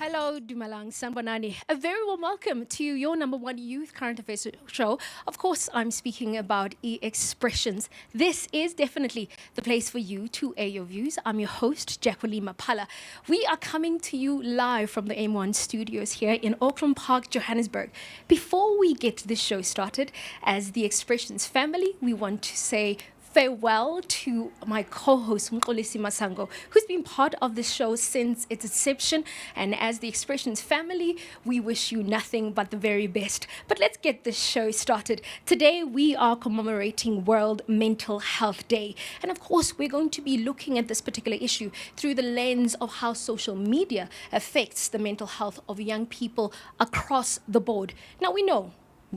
Hello, Dumalang Sambanani. A very warm welcome to your number one youth current affairs show. Of course, I'm speaking about e-expressions. This is definitely the place for you to air your views. I'm your host, Jacqueline Mapala. We are coming to you live from the M1 studios here in Auckland Park, Johannesburg. Before we get this show started, as the Expressions family, we want to say farewell to my co-host Mxolisi Masango, who's been part of this show since its inception. And as the Expressions family, we wish you nothing but the very best. But let's get this show started. Today, we are commemorating World Mental Health Day. And of course, we're going to be looking at this particular issue through the lens of how social media affects the mental health of young people across the board. Now, we know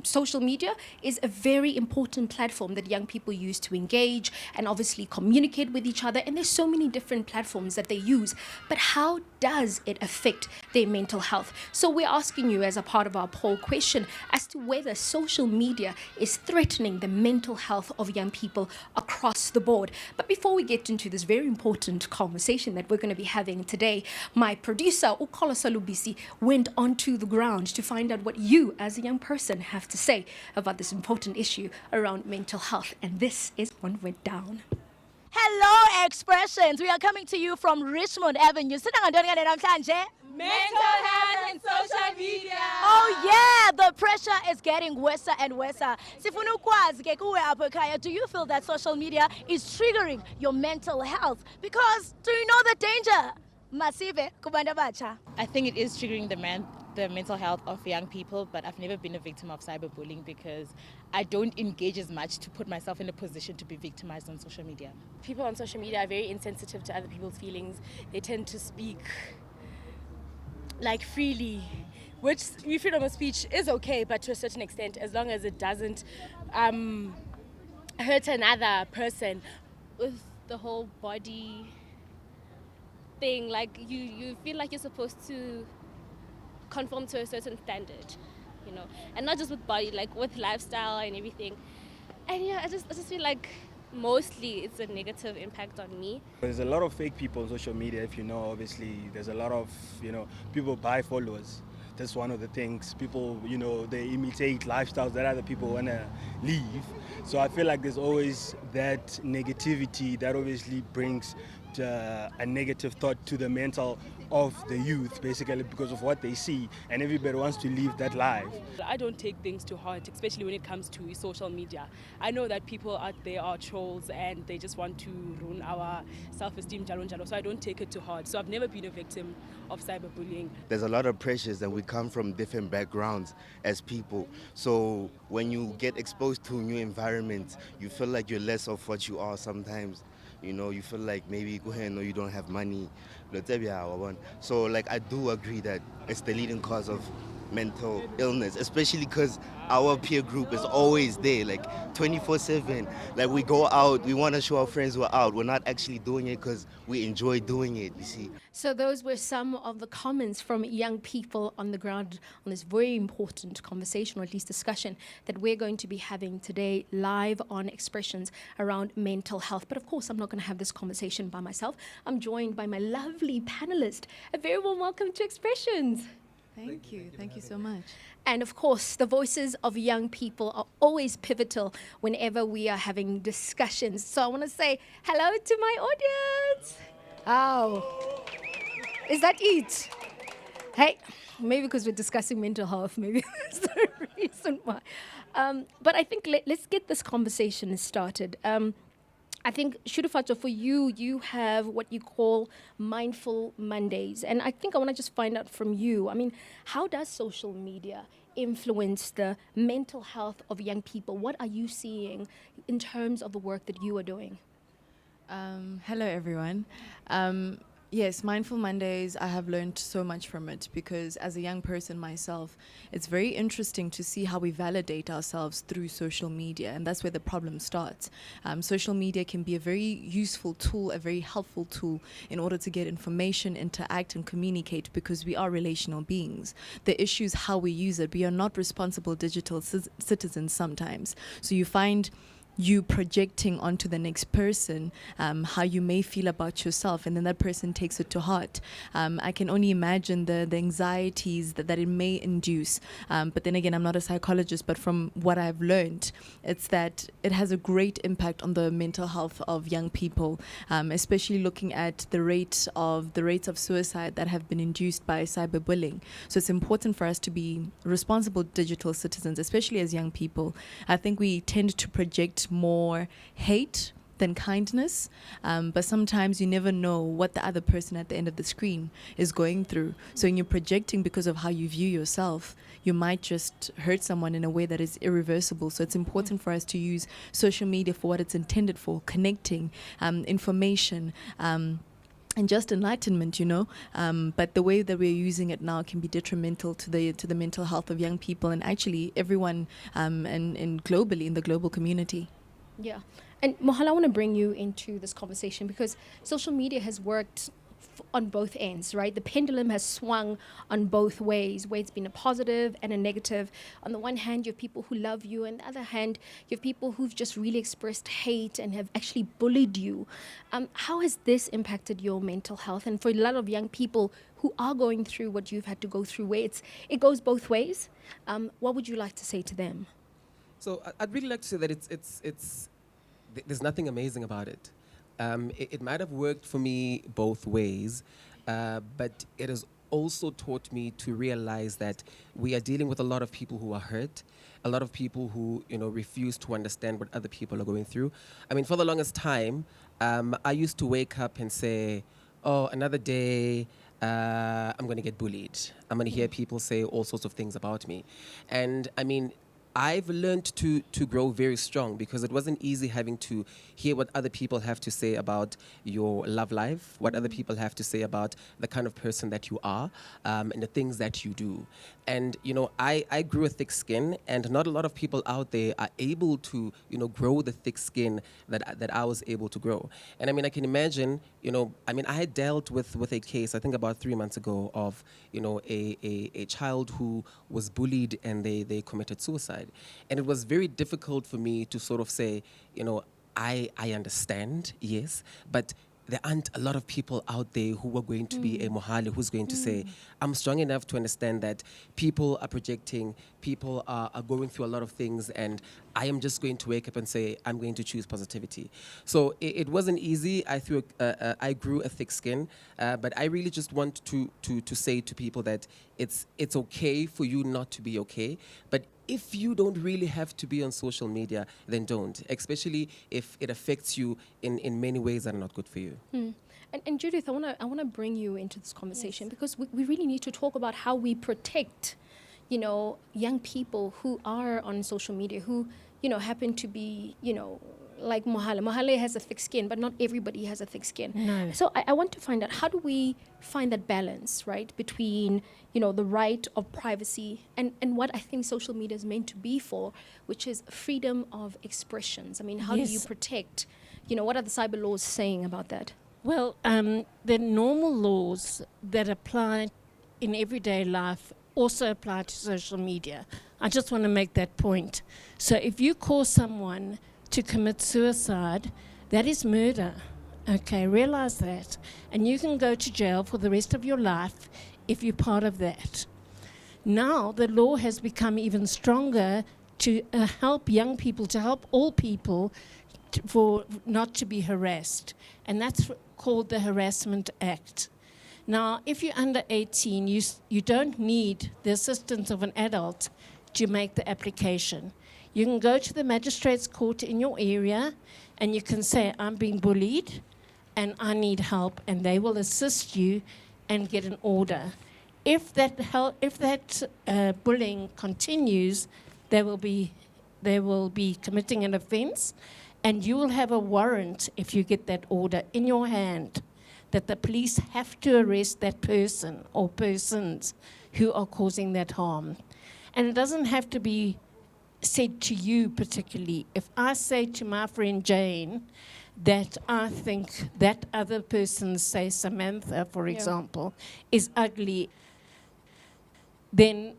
social media is a very important platform that young people use to engage and obviously communicate with each other. And there's so many different platforms that they use. But how does it affect their mental health? So we're asking you as a part of our poll question as to whether social media is threatening the mental health of young people across the board. But before we get into this very important conversation that we're going to be having today, my producer, Ukolo Salubisi, went onto the ground to find out what you as a young person have to say about this important issue around mental health. And this is what went down. Hello, Expressions. We are coming to you from Richmond Avenue. Mental health and social media. Oh yeah, the pressure is getting worse and worse. Sifuna ukwazi ke kuwe apho ekhaya, do you feel that social media is triggering your mental health? Because do you know the danger? Masive kubantu abatsha. I think it is triggering the mental health of young people, but I've never been a victim of cyberbullying because I don't engage as much to put myself in a position to be victimized on social media. People on social media are very insensitive to other people's feelings. They tend to speak like freely, which freedom of speech is okay, but to a certain extent, as long as it doesn't hurt another person. With the whole body thing, like you feel like you're supposed to conform to a certain standard, you know, and not just with body, like with lifestyle and everything. And yeah, I just feel like mostly it's a negative impact on me. There's a lot of fake people on social media, if you know. Obviously there's a lot of, people buy followers. That's one of the things. People, they imitate lifestyles that other people want to live. So I feel like there's always that negativity that obviously brings a negative thought to the mental of the youth, basically because of what they see, and everybody wants to live that life. I don't take things to heart, especially when it comes to social media. I know that people out there are trolls and they just want to ruin our self-esteem, so I don't take it to heart. So I've never been a victim of cyberbullying. There's a lot of pressures and we come from different backgrounds as people. So when you get exposed to new environments, you feel like you're less of what you are sometimes. You feel like maybe go ahead, you don't have money. So like I do agree that it's the leading cause of mental illness, especially because our peer group is always there, like 24/7. Like we go out, we want to show our friends we're out. We're not actually doing it because we enjoy doing it, you see. So those were some of the comments from young people on the ground on this very important conversation, or at least discussion, that we're going to be having today live on Expressions around mental health. But of course, I'm not going to have this conversation by myself. I'm joined by my lovely panelist. A very warm welcome to Expressions. Thank you so much. And of course, the voices of young people are always pivotal whenever we are having discussions. So I want to say hello to my audience. Oh, is that it? Hey, maybe because we're discussing mental health, maybe that's the reason why. But I think let's get this conversation started. I think, Shurufacho, for you, you have what you call Mindful Mondays. And I think I want to just find out from you, I mean, how does social media influence the mental health of young people? What are you seeing in terms of the work that you are doing? Hello, everyone. Yes, Mindful Mondays, I have learned so much from it because as a young person myself, it's very interesting to see how we validate ourselves through social media. And that's where the problem starts. Social media can be a very useful tool, a very helpful tool in order to get information, interact, and communicate because we are relational beings. The issue is how we use it. We are not responsible digital citizens sometimes. So you find you projecting onto the next person how you may feel about yourself, and then that person takes it to heart. I can only imagine the anxieties that it may induce. But then again, I'm not a psychologist, but from what I've learned, it's that it has a great impact on the mental health of young people, especially looking at the rates of suicide that have been induced by cyberbullying. So it's important for us to be responsible digital citizens, especially as young people. I think we tend to project more hate than kindness, but sometimes you never know what the other person at the end of the screen is going through. So when you're projecting because of how you view yourself, you might just hurt someone in a way that is irreversible. So it's important for us to use social media for what it's intended for, connecting, information, and just enlightenment, but the way that we're using it now can be detrimental to the mental health of young people and actually everyone and globally in the global community. Yeah. And Mohala, I want to bring you into this conversation because social media has worked on both ends, right? The pendulum has swung on both ways, where it's been a positive and a negative. On the one hand, you have people who love you, and on the other hand, you have people who've just really expressed hate and have actually bullied you. How has this impacted your mental health? And for a lot of young people who are going through what you've had to go through, where it goes both ways, what would you like to say to them? So I'd really like to say that there's nothing amazing about it. It might have worked for me both ways, but it has also taught me to realize that we are dealing with a lot of people who are hurt, a lot of people who refuse to understand what other people are going through. I mean, for the longest time, I used to wake up and say, "Oh, another day. I'm going to get bullied. I'm going to hear people say all sorts of things about me," and I mean, I've learned to grow very strong because it wasn't easy having to hear what other people have to say about your love life, what other people have to say about the kind of person that you are, and the things that you do. And, I grew a thick skin, and not a lot of people out there are able to, grow the thick skin that I was able to grow. And I mean, I can imagine, I had dealt with a case, I think about 3 months ago, of, a child who was bullied and they committed suicide. And it was very difficult for me to sort of say, I understand, yes, but there aren't a lot of people out there who are going to be a Mohale who's going to say, I'm strong enough to understand that people are projecting, people are going through a lot of things, and I am just going to wake up and say, I'm going to choose positivity. So it wasn't easy. I grew a thick skin, but I really just want to say to people that it's okay for you not to be okay, but if you don't really have to be on social media, then don't, especially if it affects you in many ways that are not good for you. And Judith, I want to bring you into this conversation because we really need to talk about how we protect, young people who are on social media, who, happen to be, like Mohale. Mohale has a thick skin, but not everybody has a thick skin. No. So I want to find out, how do we find that balance, right, between, the right of privacy and what I think social media is meant to be for, which is freedom of expressions. I mean, how do you protect, what are the cyber laws saying about that? Well, the normal laws that apply in everyday life also apply to social media. I just want to make that point. So if you cause someone to commit suicide, that is murder. Okay, realize that. And you can go to jail for the rest of your life if you're part of that. Now the law has become even stronger to help young people, to help all people for not to be harassed. And that's called the Harassment Act. Now, if you're under 18, you don't need the assistance of an adult to make the application. You can go to the magistrate's court in your area and you can say, I'm being bullied and I need help, and they will assist you and get an order. If that bullying continues, they will be committing an offense, and you will have a warrant if you get that order in your hand. that the police have to arrest that person or persons who are causing that harm. And it doesn't have to be said to you particularly. If I say to my friend Jane that I think that other person, say Samantha, for example, is ugly, then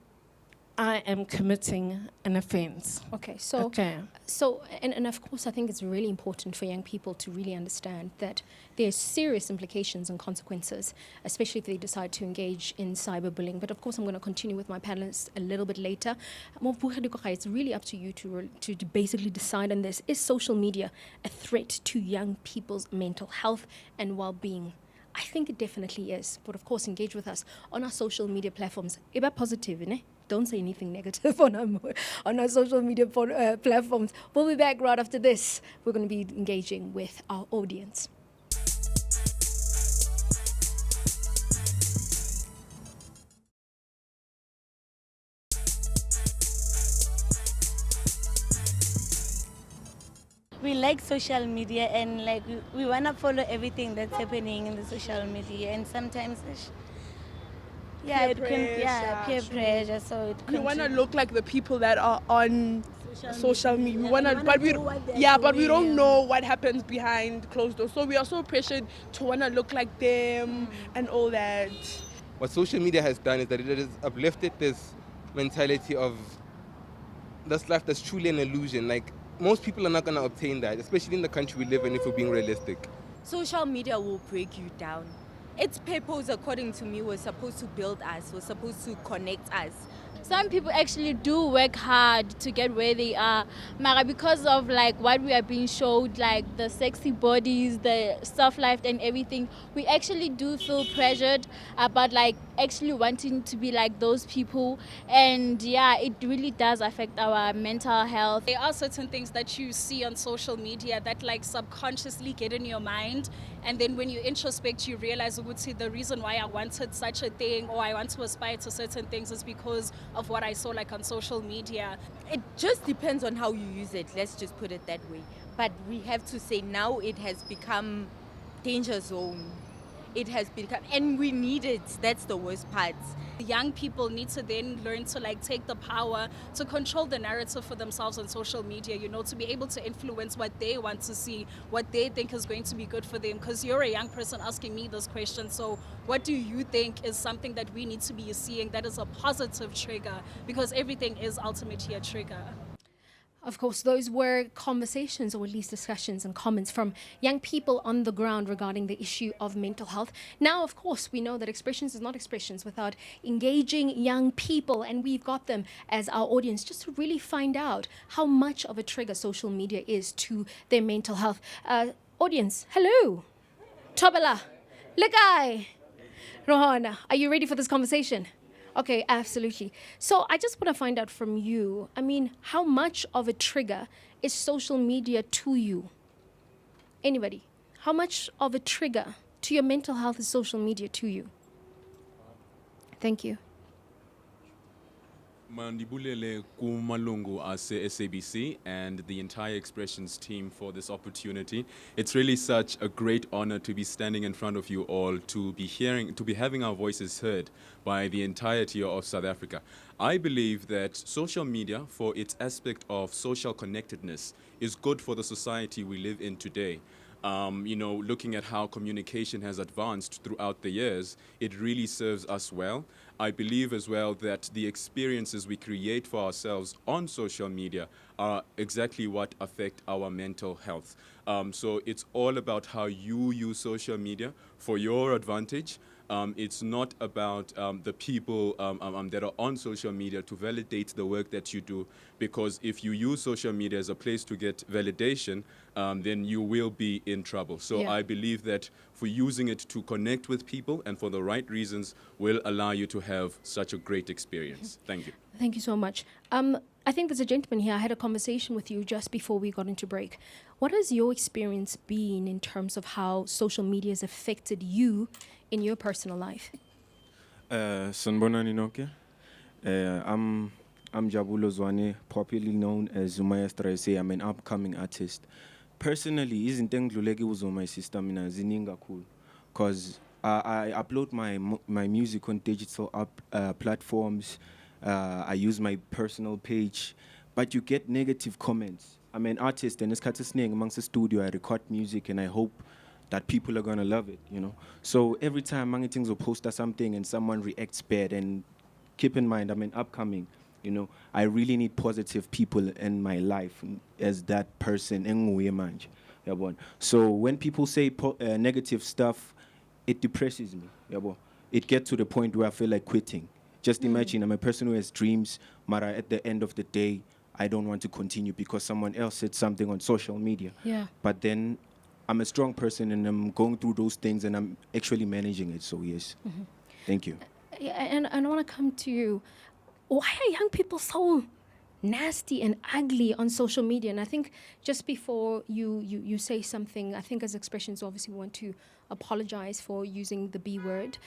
I am committing an offense. Okay, so and of course I think it's really important for young people to really understand that there's serious implications and consequences, especially if they decide to engage in cyberbullying. But of course I'm going to continue with my panelists a little bit later. It's really up to you to basically decide on this. Is social media a threat to young people's mental health and well-being? I think it definitely is. But of course, engage with us on our social media platforms. Iba positive, ne? Don't say anything negative on our social media platforms. We'll be back right after this. We're going to be engaging with our audience. We like social media and like we want to follow everything that's happening in the social media, and sometimes peer pressure, so we want to look like the people that are on social media. We want to, but we don't know what happens behind closed doors, so we are so pressured to want to look like them and all that. What social media has done is that it has uplifted this mentality of this life that's truly an illusion. Like, most people are not going to obtain that, especially in the country we live in, if we're being realistic. Social media will break you down. Its purpose, according to me, was supposed to build us, was supposed to connect us. Some people actually do work hard to get where they are, Mara, because of like what we are being showed, like the sexy bodies, the soft life and everything. We actually do feel pressured about like actually wanting to be like those people, and yeah, it really does affect our mental health. There are certain things that you see on social media that like subconsciously get in your mind, and then when you introspect, you realize the reason why I wanted such a thing or I want to aspire to certain things is because of what I saw like on social media. It just depends on how you use it, let's just put it that way. But we have to say now it has become danger zone. It has become, and we need it. That's the worst part. Young people need to then learn to like take the power to control the narrative for themselves on social media, you know, to be able to influence what they want to see, what they think is going to be good for them. Because you're a young person asking me this question, so what do you think is something that we need to be seeing that is a positive trigger? Because everything is ultimately a trigger. Of course, those were conversations, or at least discussions and comments from young people on the ground regarding the issue of mental health. Now, of course, we know that expressions is not expressions without engaging young people, and we've got them as our audience just to really find out how much of a trigger social media is to their mental health. Audience, hello. Tobela, Lekai, Rohana, are you ready for this conversation? Okay, absolutely. So I just want to find out from you, I mean, how much of a trigger is social media to you? Anybody? How much of a trigger to your mental health is social media to you? Thank you. Mandibulele kumalungu ase SABC and the entire Expressions team for this opportunity. It's really such a great honor to be standing in front of you all, to be having our voices heard by the entirety of South Africa. I believe that social media, for its aspect of social connectedness, is good for the society we live in today. You know, looking at how communication has advanced throughout the years, it really serves us well. I believe as well that the experiences we create for ourselves on social media are exactly what affect our mental health. So it's all about how you use social media for your advantage. It's not about the people that are on social media to validate the work that you do, because if you use social media as a place to get validation, then you will be in trouble. So Yeah. I believe that for using it to connect with people and for the right reasons will allow you to have such a great experience. Thank you. Thank you so much. I think there's a gentleman here. I had a conversation with you just before we got into break. What has your experience been in terms of how social media has affected you in your personal life? Sanbonani Noke. I'm Jabulo Zwane, popularly known as Zumayastra SA. I'm an upcoming artist. Personally, izinto engidluleke kuzo my sister mina ziningi kakhulu. because I upload my music on digital platforms. I use my personal page, but you get negative comments. I'm an artist, and it's kind amongst the studio. I record music, and I hope that people are gonna love it, you know. So every time Mangi things will post something and someone reacts bad, and keep in mind I'm an upcoming, you know. I really need positive people in my life as that person. Enguye manje, yabona. So when people say negative stuff, it depresses me, yabo. It gets to the point where I feel like quitting. Just imagine I'm a person who has dreams, but at the end of the day, I don't want to continue because someone else said something on social media. Yeah. But then I'm a strong person and I'm going through those things and I'm actually managing it. So yes, thank you. Yeah, and I want to come to you. Why are young people so nasty and ugly on social media? And I think just before you say something, I think as expressions, obviously, we want to apologize for using the B word.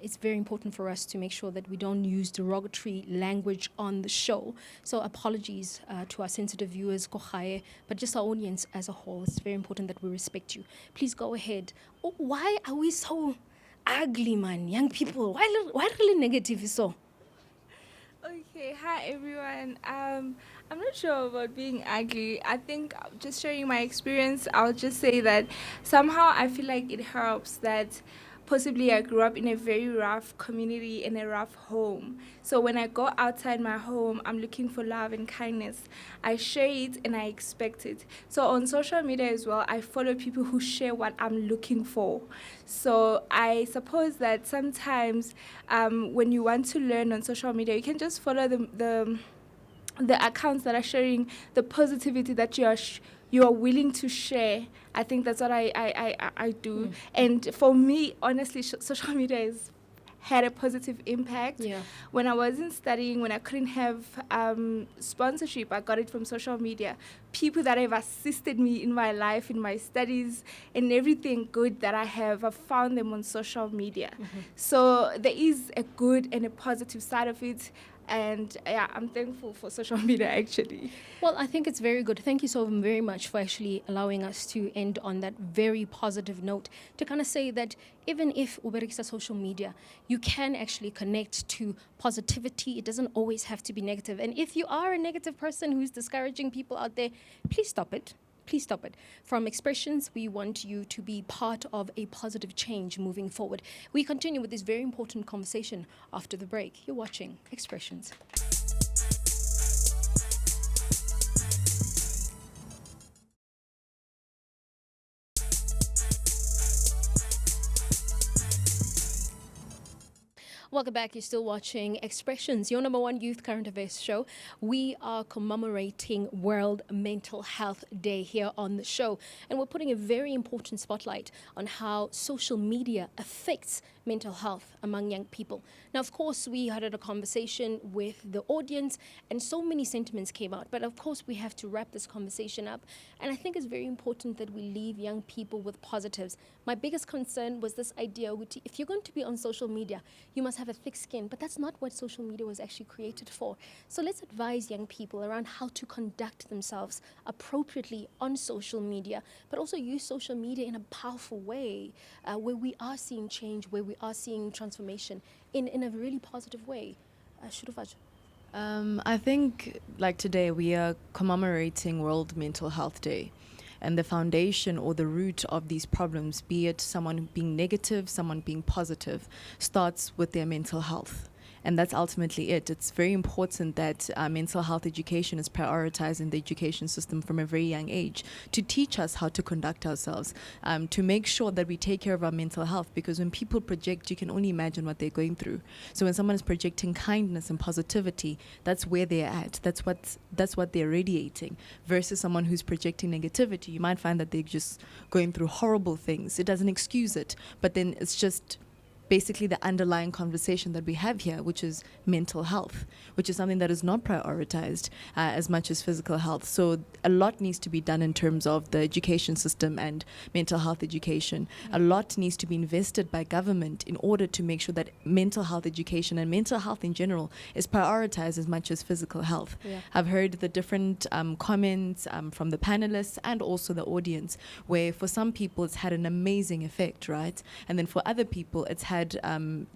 It's very important for us to make sure that we don't use derogatory language on the show. So apologies to our sensitive viewers, Kochaye, but just our audience as a whole. It's very important that we respect you. Please go ahead. Why are we so ugly, man? Young people, why really negative so? Okay, hi everyone. I'm not sure about being ugly. I think just sharing my experience, I'll just say that somehow I feel like it helps that possibly I grew up in a very rough community, in a rough home. So when I go outside my home, I'm looking for love and kindness. I share it and I expect it. So on social media as well, I follow people who share what I'm looking for. So I suppose that sometimes when you want to learn on social media, you can just follow the accounts that are sharing the positivity that you are willing to share. I think that's what I do. And for me, honestly, social media has had a positive impact. Yeah. When I wasn't studying, when I couldn't have sponsorship, I got it from social media. People that have assisted me in my life, in my studies, and everything good that I have, I've found them on social media. So there is a good and a positive side of it. And yeah, I'm thankful for social media actually. Well, I think it's very good. Thank you so very much for actually allowing us to end on that very positive note to kind of say that even if uberekisa social media, you can actually connect to positivity. It doesn't always have to be negative. And if you are a negative person who's discouraging people out there, please stop it. Please stop it. From Expressions, we want you to be part of a positive change moving forward. We continue with this very important conversation after the break. You're watching Expressions. Welcome back. You're still watching Expressions, your number one youth current affairs show. We are commemorating World Mental Health Day here on the show, and we're putting a very important spotlight on how social media affects mental health among young people. Now, of course, we had a conversation with the audience, and so many sentiments came out. But of course, we have to wrap this conversation up, and I think it's very important that we leave young people with positives. My biggest concern was this idea, if you're going to be on social media, you must have a thick skin, but that's not what social media was actually created for. So let's advise young people around how to conduct themselves appropriately on social media, but also use social media in a powerful way where we are seeing change, where we are seeing transformation in a really positive way. Shuruvaj. I think like today we are commemorating World Mental Health Day. And the foundation or the root of these problems, be it someone being negative, someone being positive, starts with their mental health. And that's ultimately it. It's very important that mental health education is prioritized in the education system from a very young age to teach us how to conduct ourselves, to make sure that we take care of our mental health. Because when people project, you can only imagine what they're going through. So when someone is projecting kindness and positivity, that's where they're at. That's what they're radiating. Versus someone who's projecting negativity, you might find that they're just going through horrible things. It doesn't excuse it, but then it's just basically the underlying conversation that we have here, which is mental health, which is something that is not prioritized as much as physical health. So a lot needs to be done in terms of the education system and mental health education. A lot needs to be invested by government in order to make sure that mental health education and mental health in general is prioritized as much as physical health. Yeah. I've heard the different comments from the panelists and also the audience, where for some people it's had an amazing effect, right? And then for other people it's had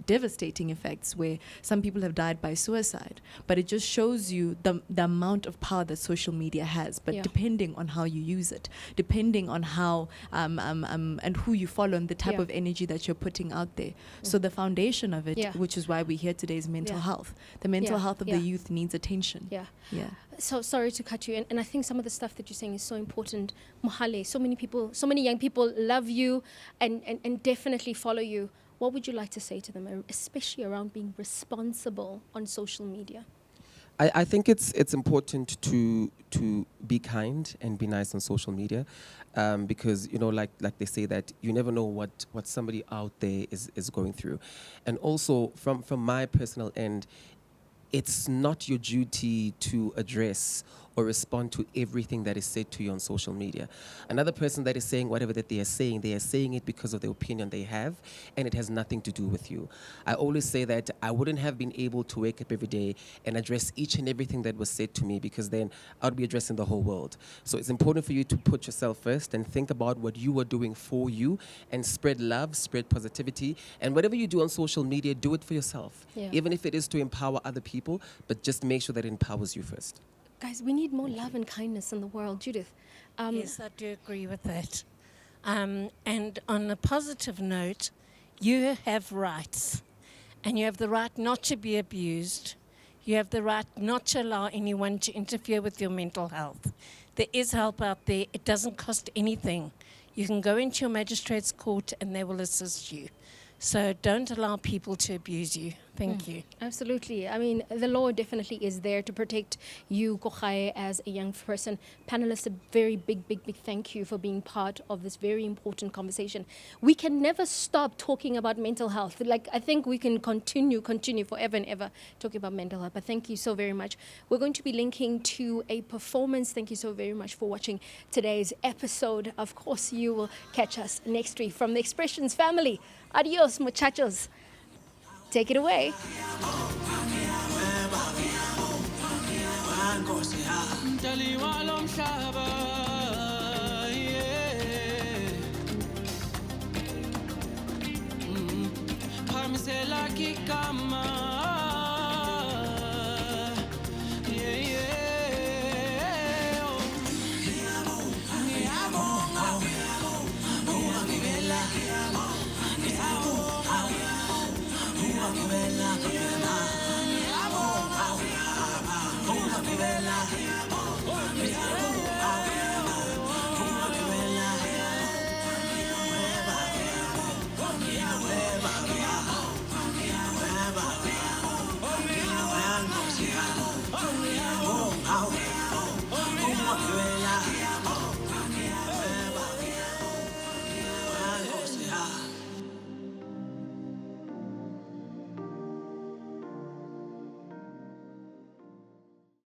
devastating effects, where some people have died by suicide. But it just shows you the amount of power that social media has, but Yeah. depending on how you use it, depending on how and who you follow and the type Yeah. of energy that you're putting out there. So the foundation of it, Yeah. which is why we're here today, is mental Yeah. health. The mental Yeah. health of Yeah. the youth needs attention. Yeah. Yeah. So sorry to cut you, and I think some of the stuff that you're saying is so important. Mohale, so many people, so many young people love you and definitely follow you. What would you like to say to them, especially around being responsible on social media? I think it's important to be kind and be nice on social media, because like they say that you never know what somebody out there is going through, and also from my personal end, it's not your duty to address or respond to everything that is said to you on social media. Another person that is saying whatever that they are saying it because of the opinion they have, and it has nothing to do with you. I always say that I wouldn't have been able to wake up every day and address each and everything that was said to me, because then I'd be addressing the whole world. So it's important for you to put yourself first and think about what you are doing for you, and spread love, spread positivity, and whatever you do on social media, do it for yourself. Yeah. Even if it is to empower other people, but just make sure that it empowers you first. Guys, we need more love and kindness in the world. Judith. Yes, I do agree with that. And on a positive note, you have rights. And you have the right not to be abused. You have the right not to allow anyone to interfere with your mental health. There is help out there. It doesn't cost anything. You can go into your magistrate's court and they will assist you. So don't allow people to abuse you. Thank you. Absolutely. I mean, the law definitely is there to protect you, Kochae, as a young person. Panelists, a very big thank you for being part of this very important conversation. We can never stop talking about mental health. Like, I think we can continue forever and ever talking about mental health. But thank you so very much. We're going to be linking to a performance. Thank you so very much for watching today's episode. Of course, you will catch us next week from the Expressions family. Adios, muchachos. Take it away. Mtali walo mhlaba